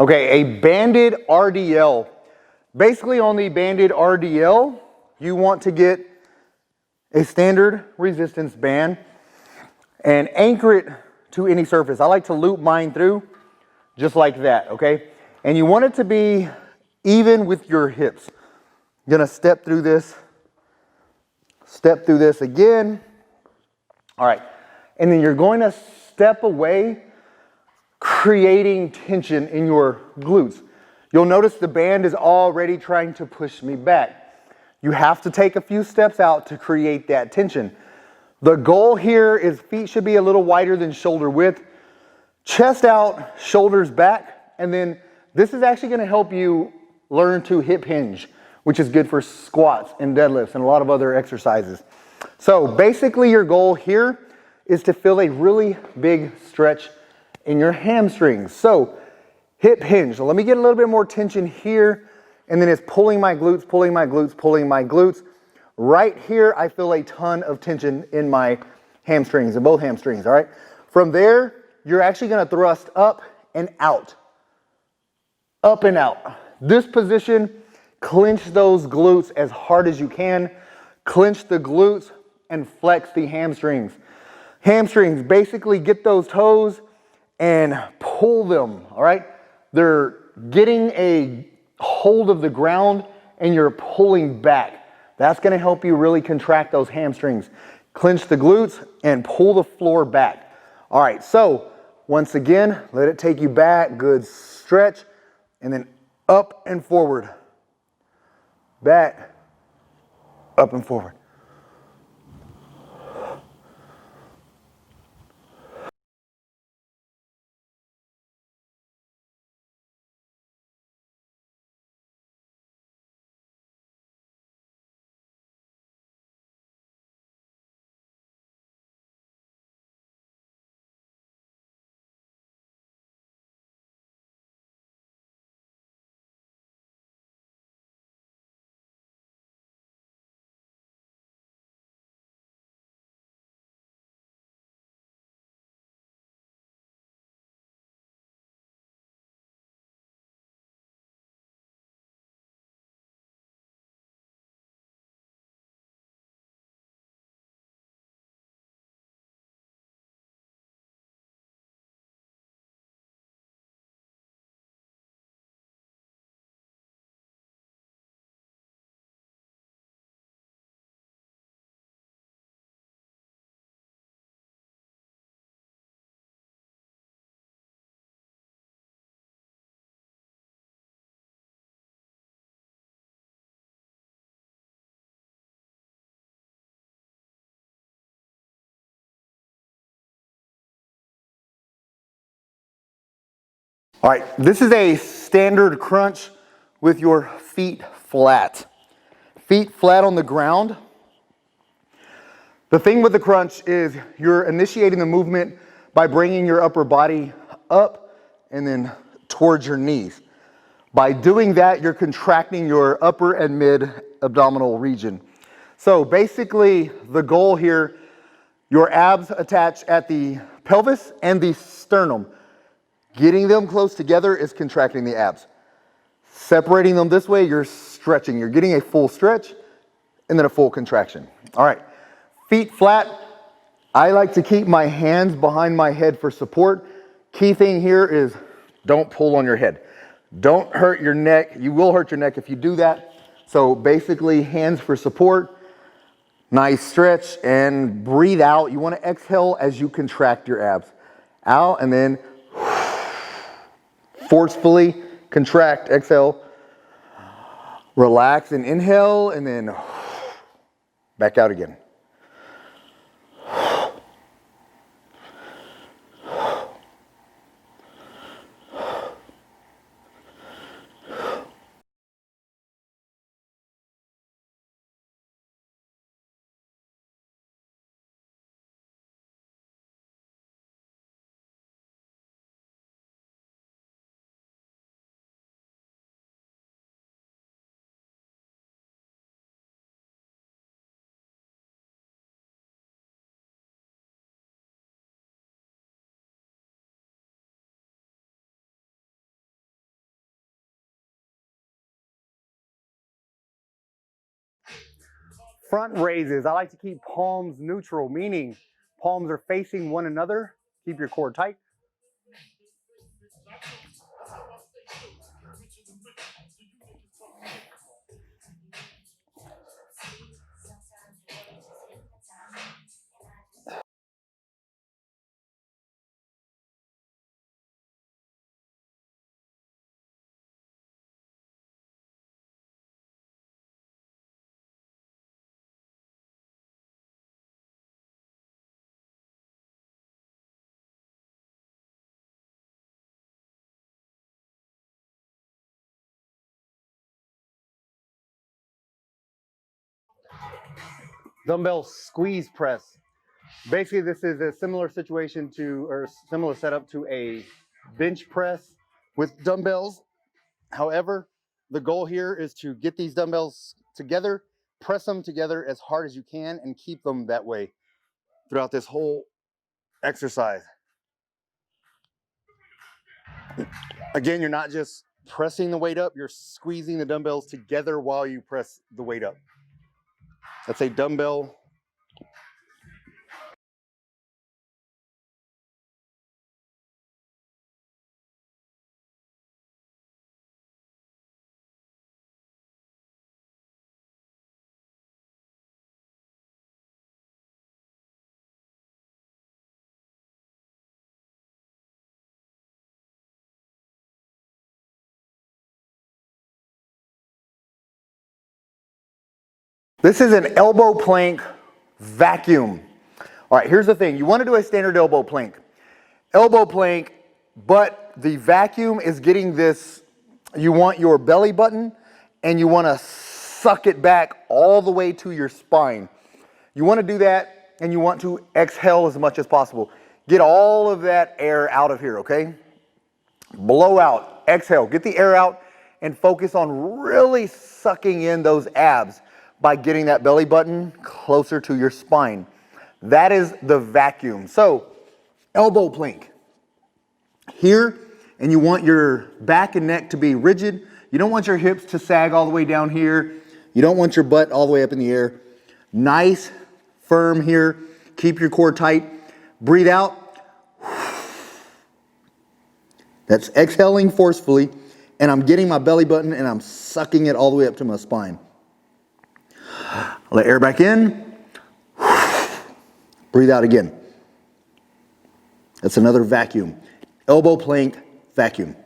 Okay, a banded RDL. Basically on the banded RDL, you want to get a standard resistance band and anchor it to any surface. I like to loop mine through just like that, okay? And you want it to be even with your hips. You're gonna step through this again. All right, and then you're going to step away, creating tension in your glutes. You'll notice the band is already trying to push me back. You have to take a few steps out to create that tension. The goal here is feet should be a little wider than shoulder width, chest out, shoulders back, and then this is actually going to help you learn to hip hinge, which is good for squats and deadlifts and a lot of other exercises. So basically your goal here is to feel a really big stretch in your hamstrings. So hip hinge. So let me get a little bit more tension here, and then it's pulling my glutes, pulling my glutes, pulling my glutes. Right here, I feel a ton of tension in my hamstrings, in both hamstrings, all right? From there, you're actually gonna thrust up and out. Up and out. This position, clench those glutes as hard as you can. Clench the glutes and flex the hamstrings. Hamstrings, basically get those toes and pull them, all right? They're getting a hold of the ground and you're pulling back. That's gonna help you really contract those hamstrings. Clench the glutes and pull the floor back. All right, so once again, let it take you back, good stretch, and then up and forward. Back, up and forward. All right, this is a standard crunch with your feet flat. Feet flat on the ground. The thing with the crunch is you're initiating the movement by bringing your upper body up and then towards your knees. By doing that, you're contracting your upper and mid abdominal region. So basically, the goal here, your abs attach at the pelvis and the sternum. Getting them close together is contracting the abs. Separating them this way, you're stretching. You're getting a full stretch and then a full contraction. All right, feet flat. I like to keep my hands behind my head for support. Key thing here is don't pull on your head. Don't hurt your neck. You will hurt your neck if you do that. So basically, hands for support. Nice stretch and breathe out. You want to exhale as you contract your abs. Out and then forcefully contract, exhale, relax and inhale, and then back out again. Front raises, I like to keep palms neutral, meaning palms are facing one another. Keep your core tight. Dumbbell squeeze press. Basically, this is a similar situation to, or similar setup to a bench press with dumbbells. However, the goal here is to get these dumbbells together, press them together as hard as you can, and keep them that way throughout this whole exercise. Again, you're not just pressing the weight up, you're squeezing the dumbbells together while you press the weight up. That's a dumbbell. This is an elbow plank vacuum. All right, here's the thing. You want to do a standard elbow plank. Elbow plank, but the vacuum is getting this, you want your belly button and you want to suck it back all the way to your spine. You want to do that and you want to exhale as much as possible. Get all of that air out of here, okay? Blow out, exhale, get the air out and focus on really sucking in those abs by getting that belly button closer to your spine. That is the vacuum. So, elbow plank. Here, and you want your back and neck to be rigid. You don't want your hips to sag all the way down here. You don't want your butt all the way up in the air. Nice, firm here. Keep your core tight. Breathe out. That's exhaling forcefully, and I'm getting my belly button and I'm sucking it all the way up to my spine. Let air back in. Breathe out again. That's another vacuum. Elbow plank vacuum.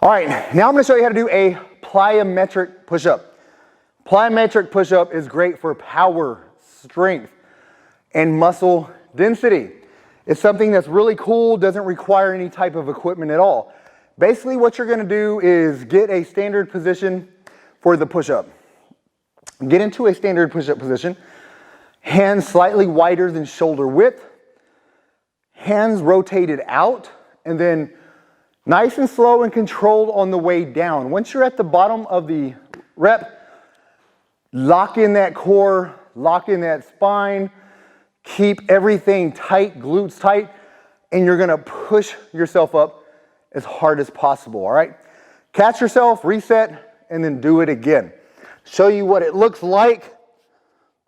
All right, now I'm going to show you how to do a plyometric push-up. Plyometric push-up is great for power, strength, and muscle density. It's something that's really cool, doesn't require any type of equipment at all. basically what you're gonna do is get a standard position for the push-up. Get into a standard push-up position, hands slightly wider than shoulder width, hands rotated out, and then nice and slow and controlled on the way down. Once you're at the bottom of the rep, lock in that core, lock in that spine, keep everything tight, glutes tight, and you're gonna push yourself up as hard as possible, all right? Catch yourself, reset, and then do it again. Show you what it looks like.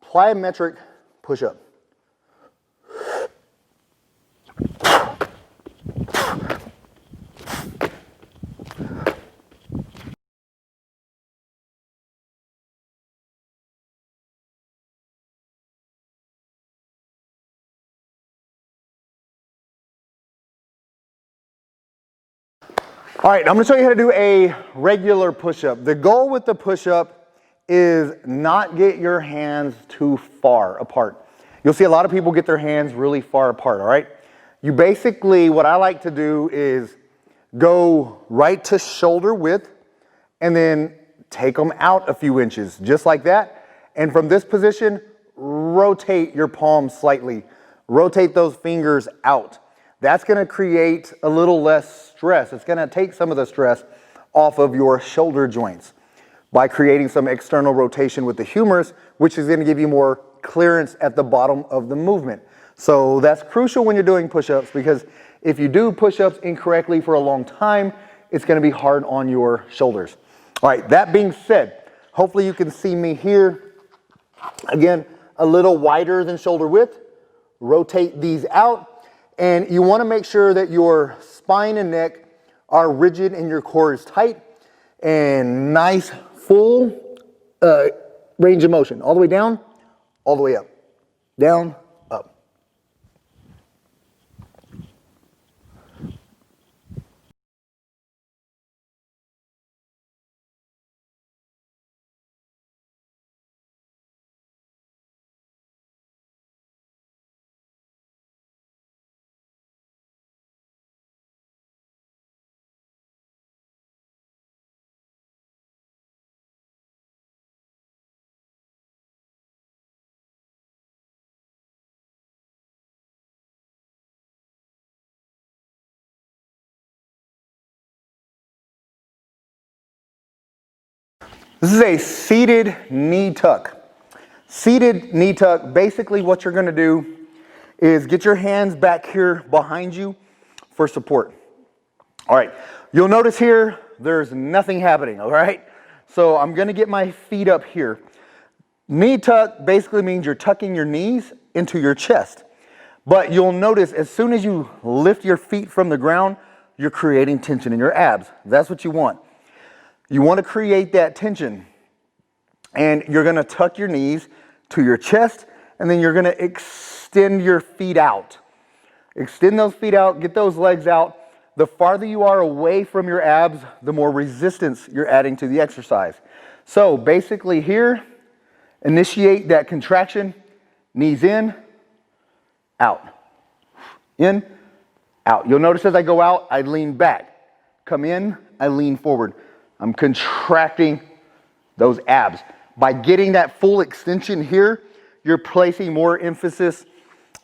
Plyometric push-up. All right, I'm gonna show you how to do a regular push-up. The goal with the push-up is not get your hands too far apart. You'll see a lot of people get their hands really far apart, all right? You basically, what I like to do is go right to shoulder width and then take them out a few inches, just like that. And from this position, rotate your palms slightly. Rotate those fingers out. That's gonna create a little less stress. It's gonna take some of the stress off of your shoulder joints by creating some external rotation with the humerus, which is gonna give you more clearance at the bottom of the movement. So that's crucial when you're doing push-ups, because if you do push-ups incorrectly for a long time, it's gonna be hard on your shoulders. All right, that being said, hopefully you can see me here. Again, a little wider than shoulder width. Rotate these out. And you want to make sure that your spine and neck are rigid and your core is tight and nice, full range of motion. All the way down, all the way up. Down, up. This is a seated knee tuck. Seated knee tuck, basically what you're gonna do is get your hands back here behind you for support. All right, you'll notice here, there's nothing happening, all right? So I'm gonna get my feet up here. Knee tuck basically means you're tucking your knees into your chest. But you'll notice as soon as you lift your feet from the ground, you're creating tension in your abs. That's what you want. You want to create that tension, and you're going to tuck your knees to your chest, and then you're going to extend your feet out. Extend those feet out, get those legs out. The farther you are away from your abs, the more resistance you're adding to the exercise. So basically here, initiate that contraction, knees in, out. In, out. You'll notice as I go out, I lean back. Come in, I lean forward. I'm contracting those abs. By getting that full extension here, you're placing more emphasis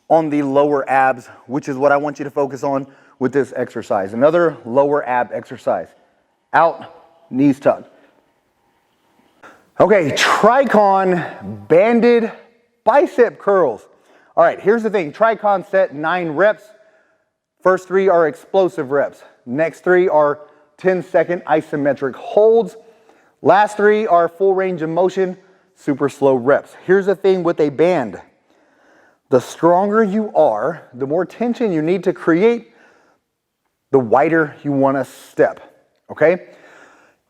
on the lower abs, which is what I want you to focus on with this exercise. Another lower ab exercise. Out, knees tucked. Okay, Tricon banded bicep curls. All right, here's the thing. Tricon set 9 reps. First 3 are explosive reps. Next 3 are 10-second isometric holds. Last 3 are full range of motion, super slow reps. Here's the thing with a band. The stronger you are, the more tension you need to create, the wider you want to step, okay?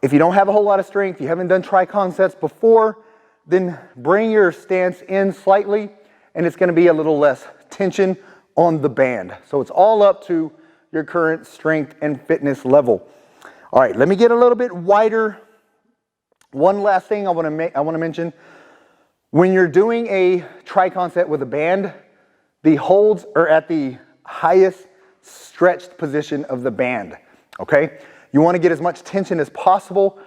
If you don't have a whole lot of strength, you haven't done Tricon sets before, then bring your stance in slightly, and it's going to be a little less tension on the band. So it's all up to your current strength and fitness level. All right, let me get a little bit wider. One last thing I want to mention. When you're doing a Tricon set with a band, the holds are at the highest stretched position of the band, okay? You want to get as much tension as possible.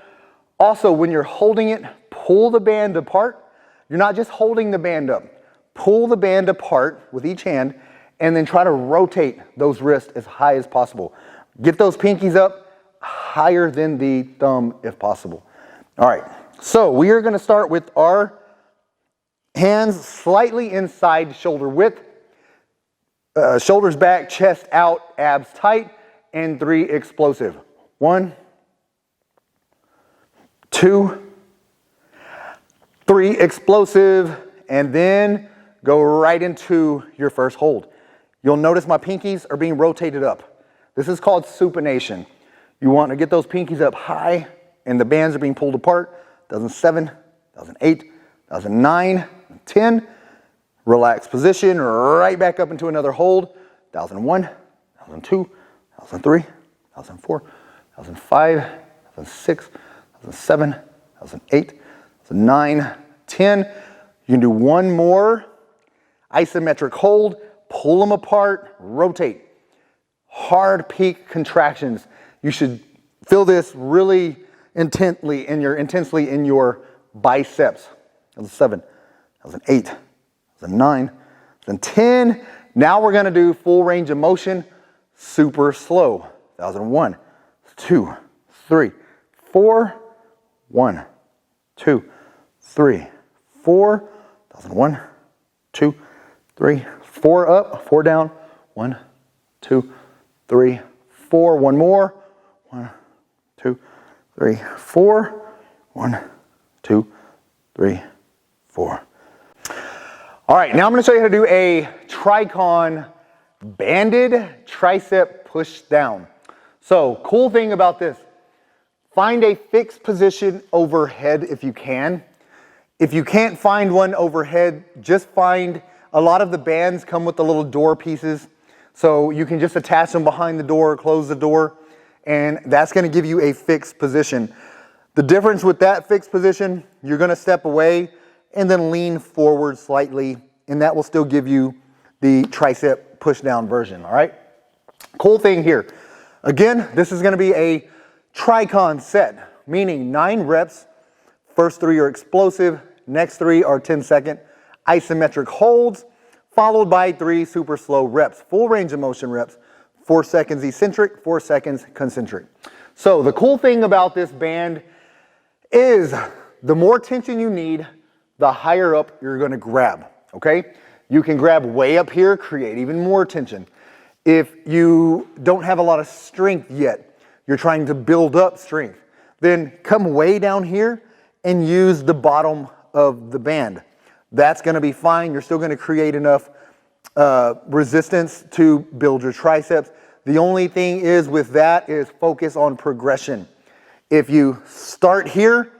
Also, when you're holding it, pull the band apart. You're not just holding the band up. Pull the band apart with each hand and then try to rotate those wrists as high as possible. Get those pinkies up higher than the thumb if possible. All right, so we are going to start with our hands slightly inside shoulder width, shoulders back, chest out, abs tight, and 3 explosive. 1, 2, 3 explosive, and then go right into your first hold. You'll notice my pinkies are being rotated up. This is called supination. You want to get those pinkies up high, and the bands are being pulled apart. 2007, 2008, 2009, 10. Relaxed position, right back up into another hold. 2001, 2002, 2003, 2004, 2005, 2006, 2007, 2008, 2009, 10. You can do one more. Isometric hold, pull them apart, rotate. Hard peak contractions. You should feel this really intensely in your biceps. 2007, 2008, 2009, 2010. Now we're going to do full range of motion, super slow. 2001, 2, 3, 4, 1, 2, 3, 4. 2001, 2, 3, 4 up, 4 down. 1, 2, 3, 4. One more. 1, 2, 3, 4. 1, 2, 3, 4. All right, now I'm going to show you how to do a Tricon banded tricep push down. So, cool thing about this, find a fixed position overhead if you can. If you can't find one overhead, just find, a lot of the bands come with the little door pieces, so you can just attach them behind the door, close the door, and that's going to give you a fixed position. The difference with that fixed position, you're going to step away and then lean forward slightly, and that will still give you the tricep push down version, all right? Cool thing here. Again, this is going to be a Tricon set, meaning 9 reps. First 3 are explosive, next 3 are 10-second isometric holds, followed by 3 super slow reps, full range of motion reps, 4 seconds eccentric, 4 seconds concentric. So the cool thing about this band is the more tension you need, the higher up you're going to grab, okay? You can grab way up here, create even more tension. If you don't have a lot of strength yet, you're trying to build up strength, then come way down here and use the bottom of the band. That's going to be fine. You're still going to create enough resistance to build your triceps. The only thing is with that is focus on progression. If you start here,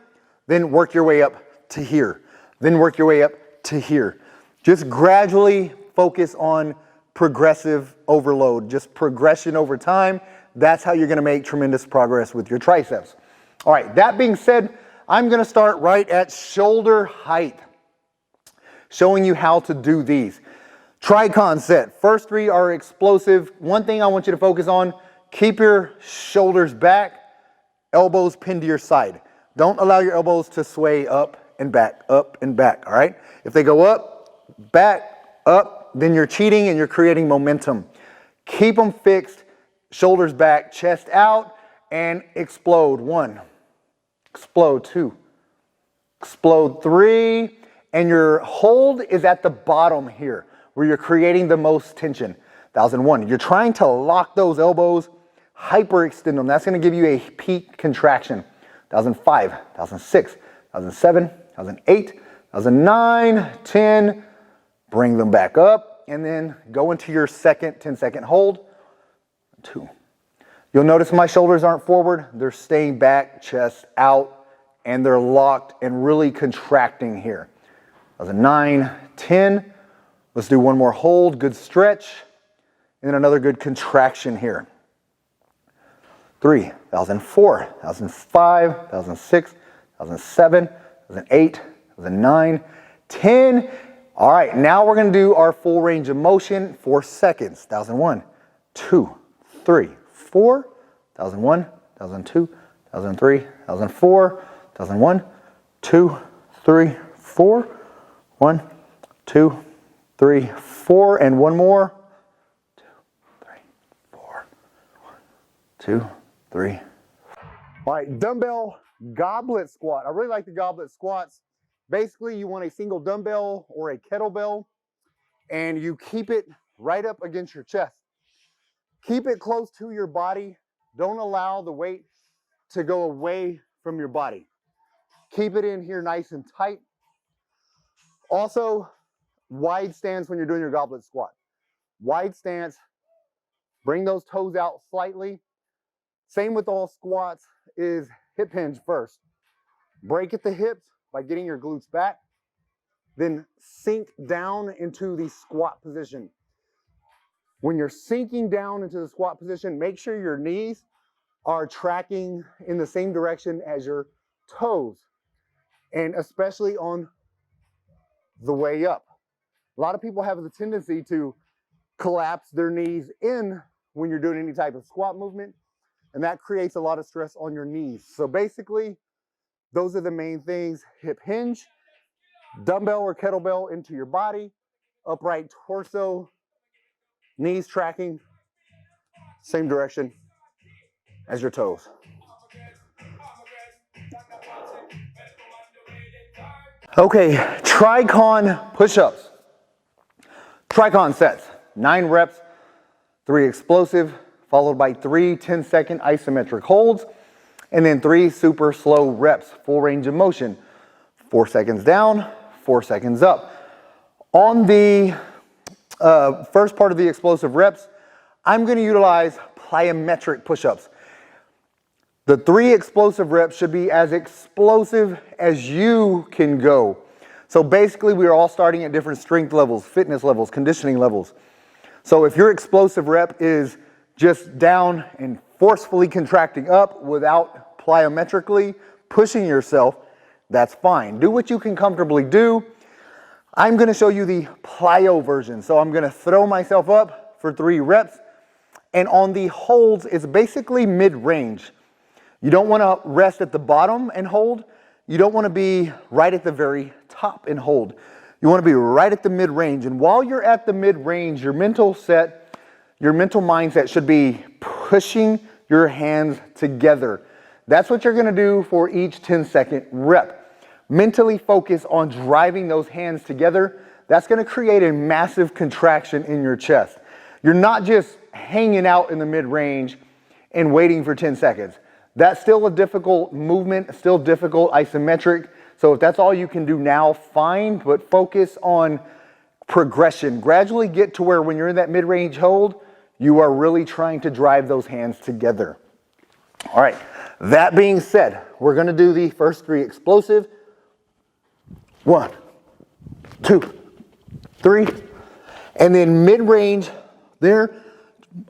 then work your way up to here, then work your way up to here. Just gradually focus on progressive overload, just progression over time. That's how you're going to make tremendous progress with your triceps. All right, that being said, I'm going to start right at shoulder height, showing you how to do these. Tricon set. First 3 are explosive. One thing I want you to focus on, keep your shoulders back, elbows pinned to your side. Don't allow your elbows to sway up and back, all right? If they go up, back, up, then you're cheating and you're creating momentum. Keep them fixed, shoulders back, chest out, and explode. 1, explode 2, explode 3, and your hold is at the bottom here, where you're creating the most tension. 1001, you're trying to lock those elbows, hyperextend them. That's going to give you a peak contraction. 1005, 1006, 1007, 2008, 2009, 10, bring them back up, and then go into your second 10-second hold. 2. You'll notice my shoulders aren't forward, they're staying back, chest out, and they're locked and really contracting here. 2009, 10. Let's do one more hold, good stretch, and then another good contraction here. 3, 2004, 2005, 2006, 2007, 2008, 2009, 10. All right, now we're going to do our full range of motion, 4 seconds. 1001, 2, 3, 4, 1001, 1002, 1003, 1004, 1001, 2, 3, 4. 1, 2, 3, 4, and one more. 2, 3, 4. 1, 2, 3. All right, dumbbell goblet squat. I really like the goblet squats. Basically, you want a single dumbbell or a kettlebell, and you keep it right up against your chest. Keep it close to your body. Don't allow the weight to go away from your body. Keep it in here nice and tight. Also, wide stance when you're doing your goblet squat. Wide stance, bring those toes out slightly. Same with all squats is hip hinge first. Break at the hips by getting your glutes back. Then sink down into the squat position. When you're sinking down into the squat position, make sure your knees are tracking in the same direction as your toes, and especially on the way up. A lot of people have the tendency to collapse their knees in when you're doing any type of squat movement, and that creates a lot of stress on your knees. So basically, those are the main things: hip hinge, dumbbell or kettlebell into your body, upright torso, knees tracking same direction as your toes. Okay, Tricon push-ups. Tricon sets, 9 reps, 3 explosive, followed by 3 10-second isometric holds, and then 3 super slow reps, full range of motion. 4 seconds down, 4 seconds up. On the first part of the explosive reps, I'm going to utilize plyometric push-ups. The 3 explosive reps should be as explosive as you can go. So basically, we are all starting at different strength levels, fitness levels, conditioning levels. So if your explosive rep is just down and forcefully contracting up without plyometrically pushing yourself, that's fine. Do what you can comfortably do. I'm going to show you the plyo version. So I'm going to throw myself up for 3 reps. And on the holds, it's basically mid-range. You don't want to rest at the bottom and hold. You don't want to be right at the very top and hold. You want to be right at the mid-range. And while you're at the mid-range, your mental mindset should be pushing your hands together. That's what you're going to do for each 10-second rep. Mentally focus on driving those hands together. That's going to create a massive contraction in your chest. You're not just hanging out in the mid-range and waiting for 10 seconds. That's still a difficult movement, still difficult isometric. So if that's all you can do now, fine, but focus on progression. Gradually get to where when you're in that mid-range hold, you are really trying to drive those hands together. All right, that being said, we're going to do the first 3 explosive. 1, 2, 3, and then mid-range there,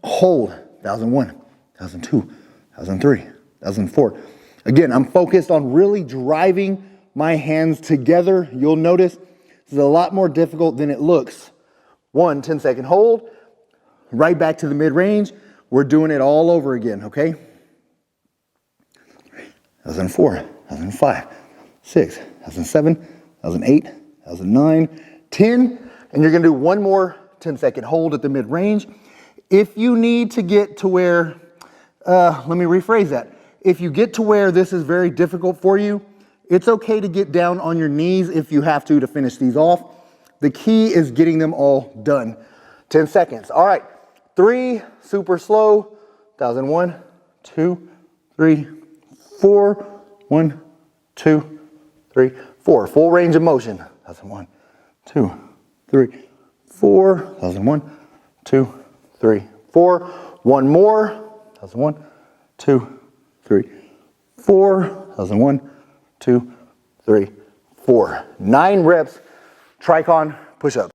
hold, 1001, 1002, 1003, 1004. Again, I'm focused on really driving my hands together. You'll notice this is a lot more difficult than it looks. 1 10-second hold, right back to the mid-range. We're doing it all over again, okay? 1004, 1005, 6, 1007, 1008, 1009, 10, and you're gonna do 1 more 10-second hold at the mid-range. If you need to get to where, let me rephrase that. If you get to where this is very difficult for you, it's okay to get down on your knees if you have to finish these off. The key is getting them all done. 10 seconds. All right, 3, super slow, 1001, 2, 3, 4, 1, 2, 3, 4. Full range of motion. 1001, 2, 3, 4. 1001, 2, 3, 4. 1 more. 1001, 2, 3, 4. 1001, 2, 3, 4. 9 reps, Tricon push-ups.